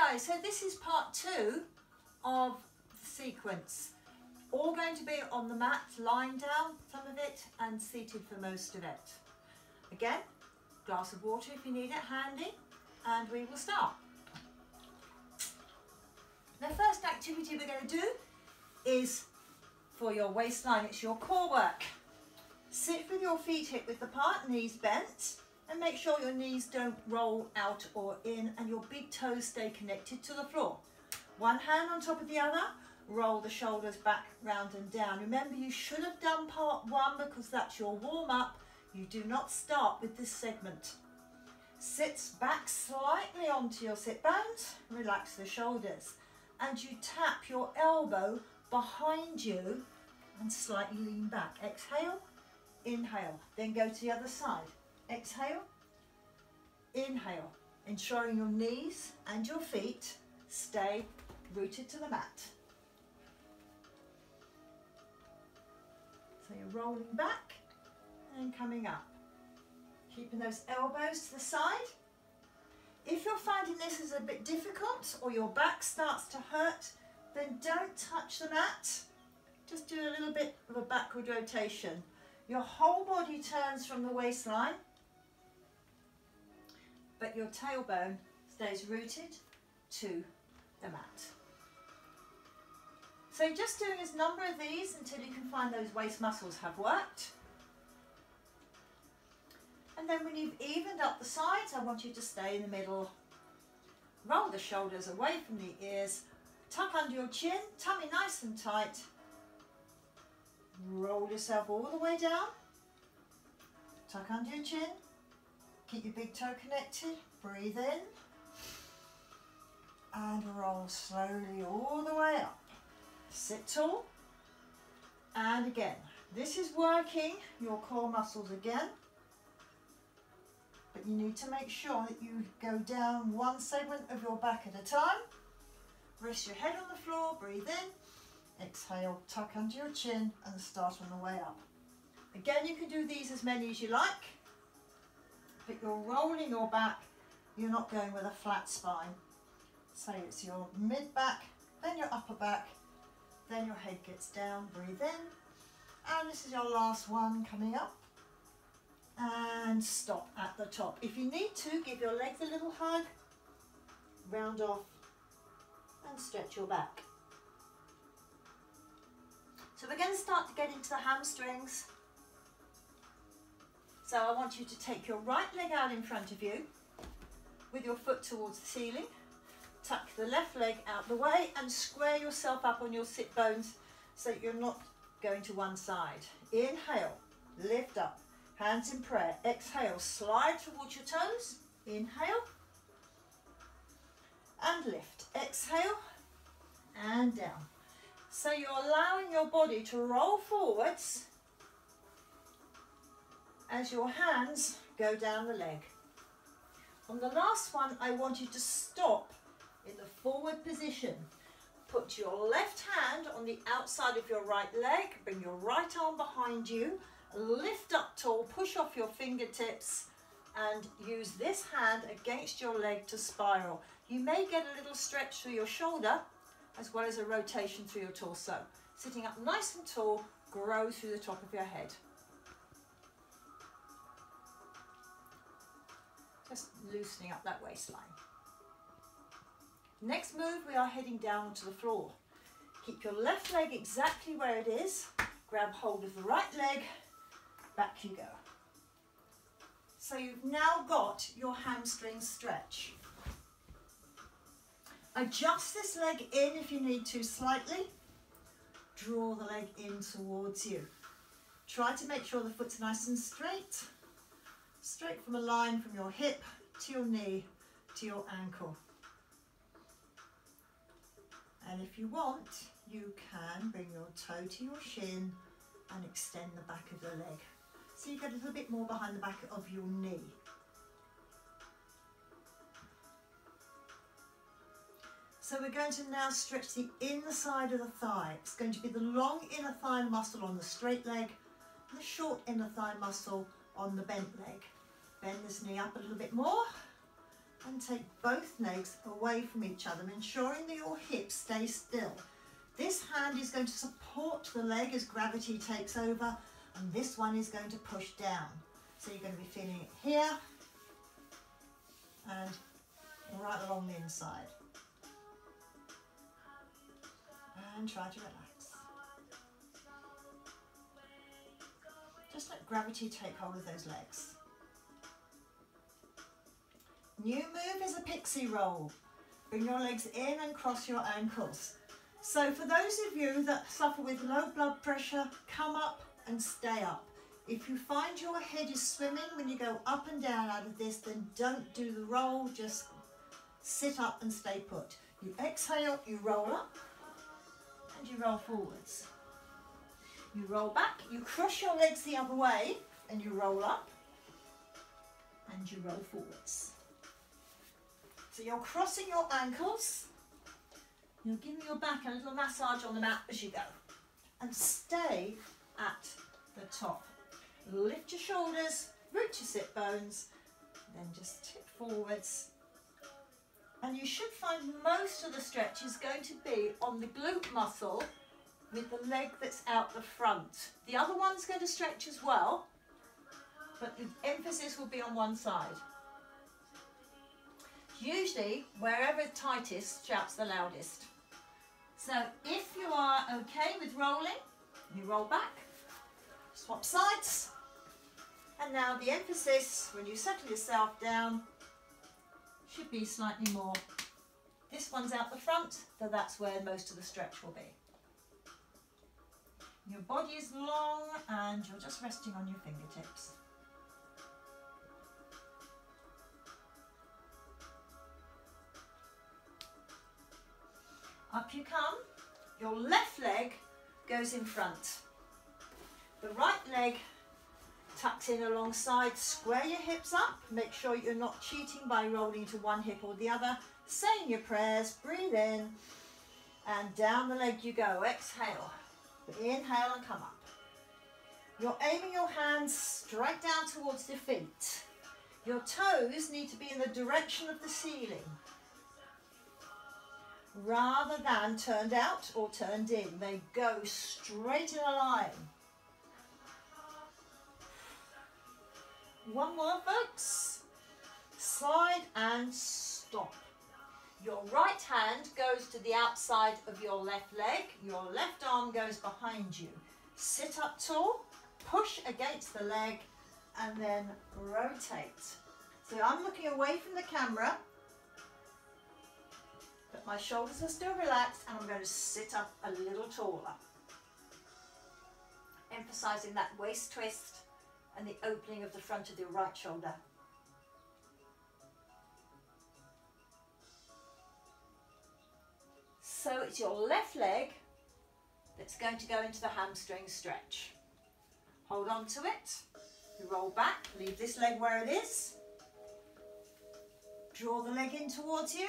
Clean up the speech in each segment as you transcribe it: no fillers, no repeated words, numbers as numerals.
guys, so this is part 2 of the sequence. All going to be on the mat, lying down, some of it, and seated for most of it. Again, glass of water if you need it handy, and we will start. The first activity we're going to do is for your waistline, it's your core work. Sit with your feet hip width apart, knees bent, and make sure your knees don't roll out or in and your big toes stay connected to the floor. One hand on top of the other, roll the shoulders back, round and down. Remember, you should have done part 1 because that's your warm-up. You do not start with this segment. Sit back slightly onto your sit bones, relax the shoulders, and you tap your elbow behind you and slightly lean back. Exhale, inhale, then go to the other side. Exhale, inhale, ensuring your knees and your feet stay rooted to the mat. So you're rolling back and coming up. Keeping those elbows to the side. If you're finding this is a bit difficult or your back starts to hurt, then don't touch the mat. Just do a little bit of a backward rotation. Your whole body turns from the waistline, but your tailbone stays rooted to the mat. So just doing a number of these until you can find those waist muscles have worked. And then when you've evened up the sides, I want you to stay in the middle. Roll the shoulders away from the ears, tuck under your chin, tummy nice and tight. Roll yourself all the way down, tuck under your chin, keep your big toe connected, breathe in, and roll slowly all the way up. Sit tall, and again, this is working your core muscles again, but you need to make sure that you go down one segment of your back at a time. Rest your head on the floor, breathe in, exhale, tuck under your chin, and start on the way up. Again, you can do these as many as you like, but you're rolling your back, you're not going with a flat spine. So it's your mid back, then your upper back, then your head gets down, breathe in, and this is your last one coming up, and stop at the top. If you need to, give your legs a little hug, round off, and stretch your back. So we're going to start to get into the hamstrings. So I want you to take your right leg out in front of you with your foot towards the ceiling. Tuck the left leg out the way and square yourself up on your sit bones so that you're not going to one side. Inhale, lift up, hands in prayer. Exhale, slide towards your toes. Inhale and lift. Exhale and down. So you're allowing your body to roll forwards as your hands go down the leg. On the last one, I want you to stop in the forward position. Put your left hand on the outside of your right leg, bring your right arm behind you, lift up tall, push off your fingertips, and use this hand against your leg to spiral. You may get a little stretch through your shoulder as well as a rotation through your torso. Sitting up nice and tall, grow through the top of your head. Just loosening up that waistline. Next move, we are heading down onto the floor. Keep your left leg exactly where it is. Grab hold of the right leg. Back you go. So you've now got your hamstring stretch. Adjust this leg in if you need to slightly. Draw the leg in towards you. Try to make sure the foot's nice and straight. Straight from a line from your hip to your knee to your ankle. And if you want, you can bring your toe to your shin and extend the back of the leg. So you get a little bit more behind the back of your knee. So we're going to now stretch the inner side of the thigh. It's going to be the long inner thigh muscle on the straight leg, and the short inner thigh muscle on the bent leg. Bend this knee up a little bit more and and take both legs away from each other, ensuring that your hips stay still. This hand is going to support the leg as gravity takes over, and this one is going to push down. So you're going to be feeling it here and right along the inside. And try to relax. Just let gravity take hold of those legs. New move is a pixie roll. Bring your legs in and cross your ankles. So for those of you that suffer with low blood pressure, come up and stay up. If you find your head is swimming when you go up and down out of this, then don't do the roll, just sit up and stay put. You exhale, you roll up, and you roll forwards. You roll back, you cross your legs the other way, and you roll up, and you roll forwards. So you're crossing your ankles, you're giving your back a little massage on the mat as you go, and stay at the top. Lift your shoulders, root your sit bones, then just tip forwards. And you should find most of the stretch is going to be on the glute muscle with the leg that's out the front. The other one's going to stretch as well, but the emphasis will be on one side. Usually, wherever tightest shouts the loudest. So if you are okay with rolling, you roll back, swap sides, and now the emphasis when you settle yourself down should be slightly more. This one's out the front, so that's where most of the stretch will be. Your body is long and you're just resting on your fingertips. Up you come. Your left leg goes in front. The right leg tucks in alongside. Square your hips up. Make sure you're not cheating by rolling to one hip or the other. Saying your prayers. Breathe in and down the leg you go. Exhale. Inhale and come up. You're aiming your hands straight down towards the feet. Your toes need to be in the direction of the ceiling, rather than turned out or turned in. They go straight in a line. One more, folks. Slide and stop. Your right hand goes to the outside of your left leg. Your left arm goes behind you. Sit up tall, push against the leg, and then rotate. So I'm looking away from the camera, but my shoulders are still relaxed, and I'm going to sit up a little taller. Emphasizing that waist twist and the opening of the front of the right shoulder. So it's your left leg that's going to go into the hamstring stretch. Hold on to it. You roll back, leave this leg where it is. Draw the leg in towards you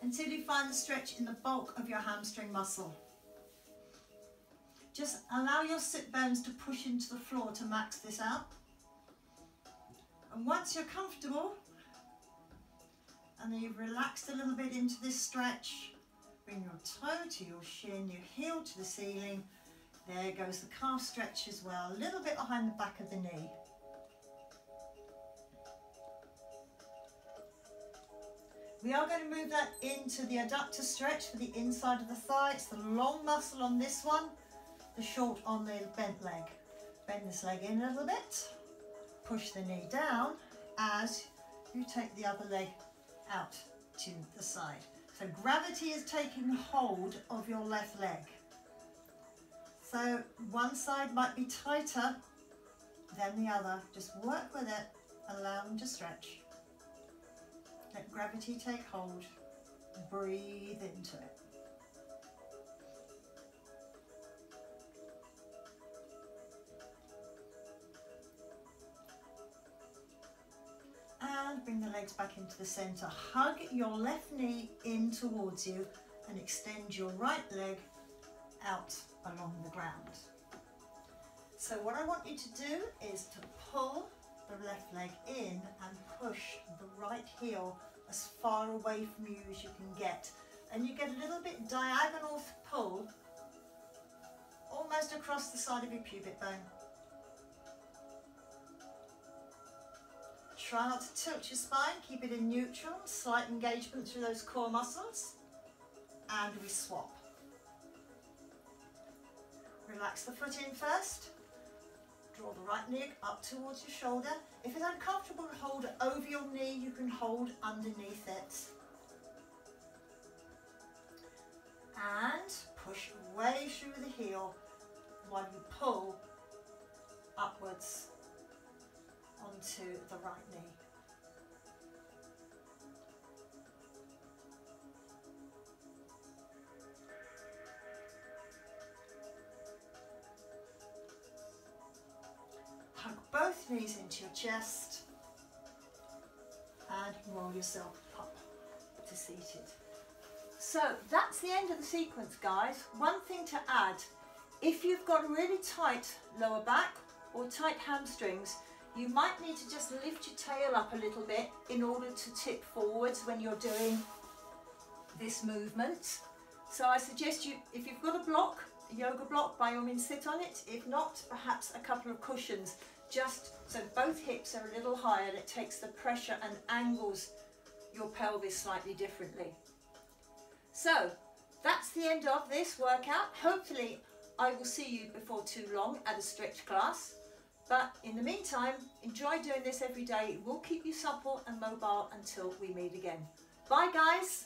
until you find the stretch in the bulk of your hamstring muscle. Just allow your sit bones to push into the floor to max this out. And once you're comfortable, and then you've relaxed a little bit into this stretch, bring your toe to your shin, your heel to the ceiling. There goes the calf stretch as well, a little bit behind the back of the knee. We are going to move that into the adductor stretch for the inside of the thigh. It's the long muscle on this one, the short on the bent leg. Bend this leg in a little bit, push the knee down as you take the other leg out to the side. So gravity is taking hold of your left leg. So one side might be tighter than the other. Just work with it, allow them to stretch. Let gravity take hold. Breathe into it. And bring the legs back into the center. Hug your left knee in towards you and extend your right leg out along the ground. So what I want you to do is to pull the left leg in and push the right heel as far away from you as you can get. And you get a little bit diagonal pull almost across the side of your pubic bone. Try not to tilt your spine, keep it in neutral, slight engagement through those core muscles, and we swap. Relax the foot in first, draw the right knee up towards your shoulder. If it's uncomfortable to hold it over your knee, you can hold underneath it. And push way through the heel while you pull upwards onto the right knee. Hug both knees into your chest and roll yourself up to seated. So that's the end of the sequence, guys. One thing to add, if you've got a really tight lower back or tight hamstrings, you might need to just lift your tail up a little bit in order to tip forwards when you're doing this movement. So I suggest you, if you've got a block, a yoga block, by all means sit on it. If not, perhaps a couple of cushions, just so both hips are a little higher and it takes the pressure and angles your pelvis slightly differently. So that's the end of this workout. Hopefully I will see you before too long at a stretch class. But in the meantime, enjoy doing this every day. It will keep you supple and mobile until we meet again. Bye guys.